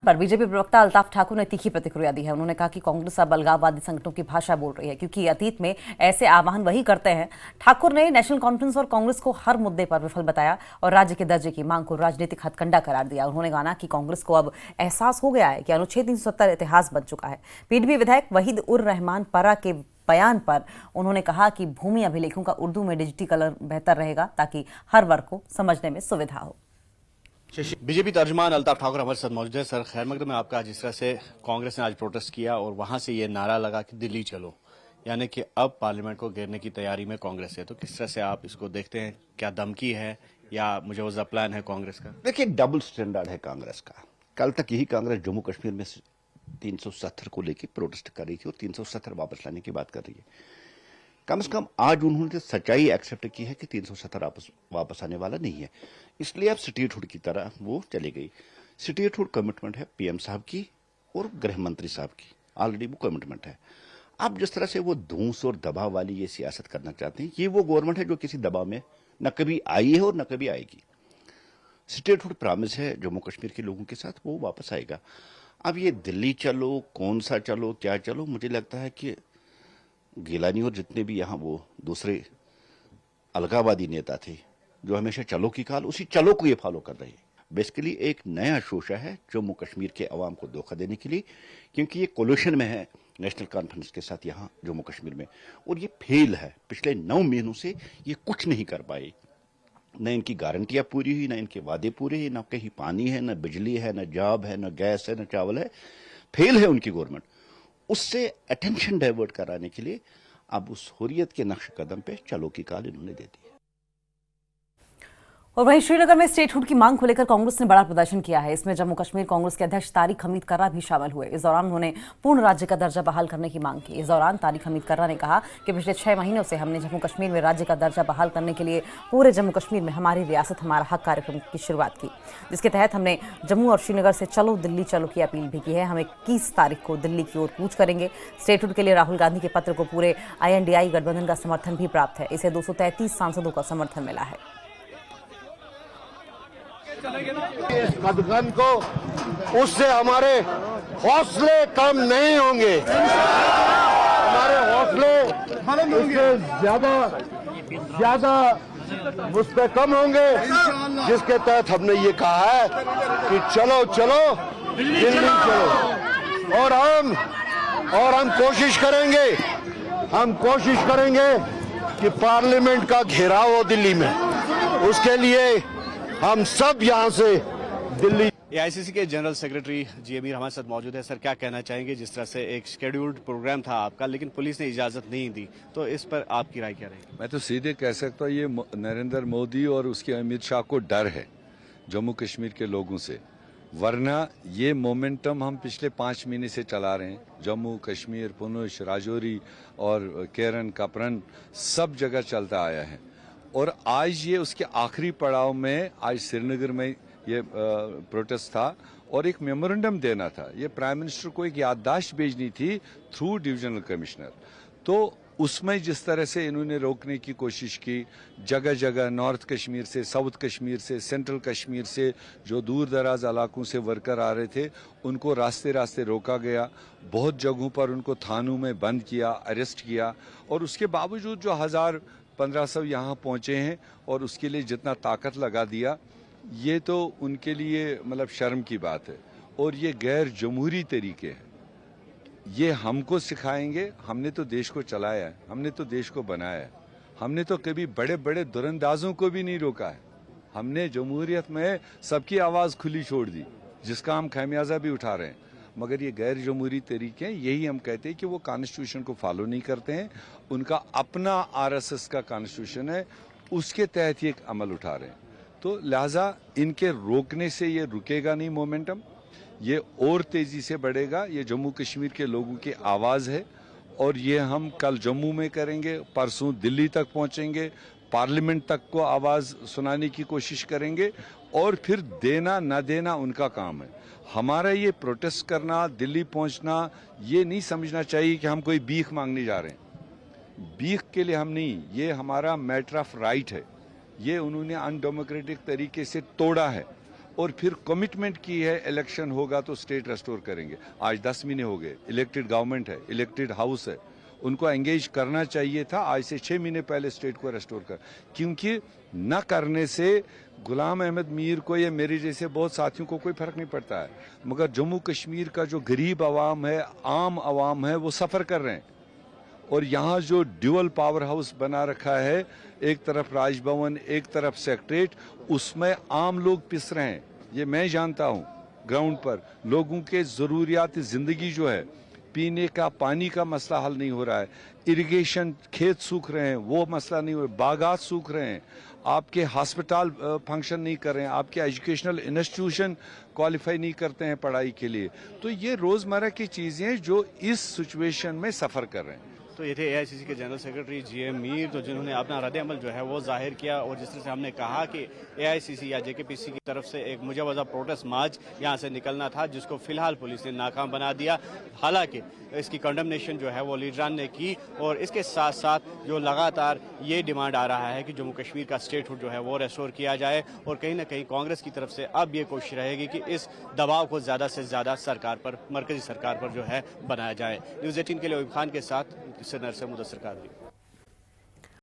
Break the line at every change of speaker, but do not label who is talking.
पर बीजेपी प्रवक्ता अल्ताफ ठाकुर ने तीखी प्रतिक्रिया दी है। उन्होंने कहा कि कांग्रेस अब अलगाववादी संगठनों की भाषा बोल रही है, क्योंकि अतीत में ऐसे आह्वान वही करते हैं। ठाकुर ने नेशनल कॉन्फ्रेंस और कांग्रेस को हर मुद्दे पर विफल बताया और राज्य के दर्जे की मांग को राजनीतिक हथकंडा करार दिया। उन्होंने कहा कि कांग्रेस को अब एहसास हो गया है कि अनुच्छेद 370 इतिहास बन चुका है। पीडीपी विधायक वहीद उर रहमान परा के बयान पर उन्होंने कहा कि भूमि अभिलेखों का उर्दू में डिजिटीकरण बेहतर रहेगा, ताकि हर वर्ग को समझने में सुविधा हो।
बीजेपी तर्जुमान अल्ताफ ठाकुर हमारे साथ मौजूद है। सर, खैर मकदम में आपका। जिस तरह से कांग्रेस ने आज प्रोटेस्ट किया और वहां से ये नारा लगा कि दिल्ली चलो, यानी कि अब पार्लियामेंट को घेरने की तैयारी में कांग्रेस है, तो किस तरह से आप इसको देखते हैं? क्या धमकी है या मुजवजा प्लान है कांग्रेस का?
देखिए, डबल स्टैंडर्ड है कांग्रेस का। कल तक यही कांग्रेस जम्मू कश्मीर में 370 को लेकर प्रोटेस्ट कर रही थी और 370 वापस लाने की बात कर रही है। कम से कम आज उन्होंने सच्चाई एक्सेप्ट की है कि 370 वापस आने वाला नहीं है, इसलिए अब स्टेटहुड की तरह वो चली गई। स्टेटहुड कमिटमेंट है पीएम साहब की और गृह मंत्री साहब की, ऑलरेडी वो कमिटमेंट है। अब जिस तरह से वो धूस और दबाव वाली ये सियासत करना चाहते हैं, ये वो गवर्नमेंट है जो किसी दबाव में न कभी आई है और न कभी आएगी। स्टेटहुड प्रॉमिस है जम्मू कश्मीर के लोगों के साथ, वो वापस आएगा। अब ये दिल्ली चलो, कौन सा चलो, क्या चलो, मुझे लगता है कि गिलानी और जितने भी यहाँ वो दूसरे अलगाववादी नेता थे जो हमेशा चलो की काल, उसी चलो को ये फॉलो कर रहे हैं। बेसिकली एक नया शोशा है जम्मू कश्मीर के अवाम को धोखा देने के लिए, क्योंकि ये कोलिशन में है नेशनल कॉन्फ्रेंस के साथ यहाँ जम्मू कश्मीर में, और ये फेल है। पिछले 9 महीनों से ये कुछ नहीं कर पाए। न इनकी गारंटियां पूरी हुई, न इनके वादे पूरे हुए, न कहीं पानी है, न बिजली है, न जॉब है, न गैस है, न चावल है। फेल है उनकी गवर्नमेंट। उससे अटेंशन डाइवर्ट कराने के लिए अब उस हुर्रियत के नक्श कदम पे चलो की काल इन्होंने दे दी है।
और वहीं श्रीनगर में स्टेटहुड की मांग को लेकर कांग्रेस ने बड़ा प्रदर्शन किया है। इसमें जम्मू कश्मीर कांग्रेस के अध्यक्ष तारिक हमीद कर्रा भी शामिल हुए। इस दौरान उन्होंने पूर्ण राज्य का दर्जा बहाल करने की मांग की। इस दौरान तारिक हमीद कर्रा ने कहा कि पिछले 6 महीनों से हमने जम्मू कश्मीर में राज्य का दर्जा बहाल करने के लिए पूरे जम्मू कश्मीर में हमारी रियासत हमारा हक कार्यक्रम की शुरुआत की, जिसके तहत हमने जम्मू और श्रीनगर से चलो दिल्ली चलो की अपील भी की है। हम 21 तारीख को दिल्ली की ओर कूच करेंगे। स्टेटहुड के लिए राहुल गांधी के पत्र को पूरे INDI गठबंधन का समर्थन भी प्राप्त है। इसे 233 सांसदों का समर्थन मिला है।
इस कदम को, उससे हमारे हौसले कम नहीं होंगे। हमारे हौसले इससे ज्यादा मुस्तकम होंगे, जिसके तहत हमने ये कहा है कि चलो चलो दिल्ली चलो। और हम कोशिश करेंगे कि पार्लियामेंट का घेराव हो दिल्ली में। उसके लिए हम सब यहाँ से दिल्ली।
AICC के जनरल सेक्रेटरी जी अमीर हमारे साथ मौजूद है। सर, क्या कहना चाहेंगे? जिस तरह से एक शेड्यूल्ड प्रोग्राम था आपका, लेकिन पुलिस ने इजाजत नहीं दी, तो इस पर आपकी राय क्या रहेगी?
मैं तो सीधे कह सकता हूँ, ये नरेंद्र मोदी और उसके अमित शाह को डर है जम्मू कश्मीर के लोगों से। वरना ये मोमेंटम हम पिछले 5 महीने से चला रहे हैं। जम्मू कश्मीर, पुंछ, राजौरी और केरन, कपरन सब जगह चलता आया है। और आज ये उसके आखिरी पड़ाव में, आज श्रीनगर में ये प्रोटेस्ट था और एक मेमोरेंडम देना था। ये प्राइम मिनिस्टर को एक याददाश्त भेजनी थी थ्रू डिविजनल कमिश्नर। तो उसमें जिस तरह से इन्होंने रोकने की कोशिश की, जगह जगह नॉर्थ कश्मीर से, साउथ कश्मीर से, सेंट्रल कश्मीर से जो दूर दराज इलाकों से वर्कर आ रहे थे, उनको रास्ते रास्ते रोका गया। बहुत जगहों पर उनको थानों में बंद किया, अरेस्ट किया। और उसके बावजूद जो 1500 यहाँ पहुँचे हैं और उसके लिए जितना ताकत लगा दिया, ये तो उनके लिए मतलब शर्म की बात है। और ये गैर जमहूरी तरीके हैं, ये हमको सिखाएंगे। हमने तो देश को चलाया है, हमने तो देश को बनाया है। हमने तो कभी बड़े बड़े दुरंदाजों को भी नहीं रोका है। हमने जमहूरियत में सबकी आवाज़ खुली छोड़ दी, जिसका हम खामियाजा भी उठा रहे हैं। मगर ये गैर जमहूरी तरीके हैं। यही हम कहते हैं कि वो कॉन्स्टिट्यूशन को फॉलो नहीं करते हैं। उनका अपना RSS का कॉन्स्टिट्यूशन है, उसके तहत ये अमल उठा रहे हैं। तो लिहाजा इनके रोकने से ये रुकेगा नहीं मोमेंटम, ये और तेजी से बढ़ेगा। ये जम्मू कश्मीर के लोगों की आवाज़ है और ये हम कल जम्मू में करेंगे, परसों दिल्ली तक पहुंचेंगे, पार्लियामेंट तक को आवाज़ सुनाने की कोशिश करेंगे। और फिर देना न देना उनका काम है। हमारा ये प्रोटेस्ट करना, दिल्ली पहुंचना, ये नहीं समझना चाहिए कि हम कोई भीख मांगने जा रहे हैं। भीख के लिए हम नहीं, ये हमारा मैटर ऑफ राइट है। ये उन्होंने अनडेमोक्रेटिक तरीके से तोड़ा है। और फिर कमिटमेंट की है इलेक्शन होगा तो स्टेट रेस्टोर करेंगे। आज 10 महीने हो गए, इलेक्टेड गवर्नमेंट है, इलेक्टेड हाउस है, उनको एंगेज करना चाहिए था आज से 6 महीने पहले स्टेट को रेस्टोर कर, क्योंकि न करने से गुलाम अहमद मीर को या मेरे जैसे बहुत साथियों को कोई फर्क नहीं पड़ता है, मगर जम्मू कश्मीर का जो गरीब आवाम है, आम आवाम है, वो सफ़र कर रहे हैं। और यहाँ जो ड्यूअल पावर हाउस बना रखा है, एक तरफ राजभवन एक तरफ सेक्रेटरीट, उसमें आम लोग पिस रहे हैं। ये मैं जानता हूँ, ग्राउंड पर लोगों के ज़रूरियात ज़िंदगी जो है, पीने का पानी का मसला हल नहीं हो रहा है, इरिगेशन खेत सूख रहे हैं वो मसला नहीं हो रहा, बागात सूख रहे हैं, आपके हॉस्पिटल फंक्शन नहीं कर रहे हैं, आपके एजुकेशनल इंस्टीट्यूशन क्वालिफाई नहीं करते हैं पढ़ाई के लिए। तो ये रोज़मर्रा की चीज़ें जो इस सिचुएशन में सफ़र कर रहे हैं।
तो ये थे एआईसीसी के जनरल सेक्रेटरी जीएम मीर, तो जिन्होंने अपना रद्द-ए-अमल जो है वो जाहिर किया। और जिस तरह से हमने कहा कि एआईसीसी या जेकेपीसी की तरफ से एक मुजवजा प्रोटेस्ट मार्च यहाँ से निकलना था, जिसको फिलहाल पुलिस ने नाकाम बना दिया। हालांकि इसकी कंडेमनेशन जो है वो लीडरान ने की, और इसके साथ साथ जो लगातार ये डिमांड आ रहा है कि जम्मू कश्मीर का स्टेटहुड जो है वो रेस्टोर किया जाए। और कहीं ना कहीं कांग्रेस की तरफ से अब ये कोशिश रहेगी कि इस दबाव को ज़्यादा से ज़्यादा सरकार पर, मरकजी सरकार पर जो है बनाया जाए। न्यूज़ 18 के लिए ओयूब खान के साथ नरसर मुदस्सर कादरी।